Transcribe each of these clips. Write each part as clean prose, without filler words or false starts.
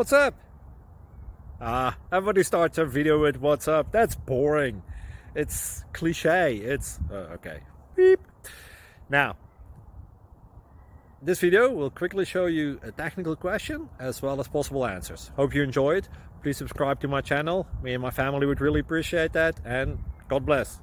What's up? Everybody starts a video with what's up. That's boring. It's cliche. It's okay. Beep. Now, this video will quickly show you a technical question as well as possible answers. Hope you enjoy it. Please subscribe to my channel. Me and my family would really appreciate that, and God bless.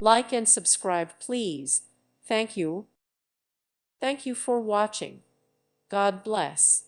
Like and subscribe, please. Thank you. Thank you for watching. God bless.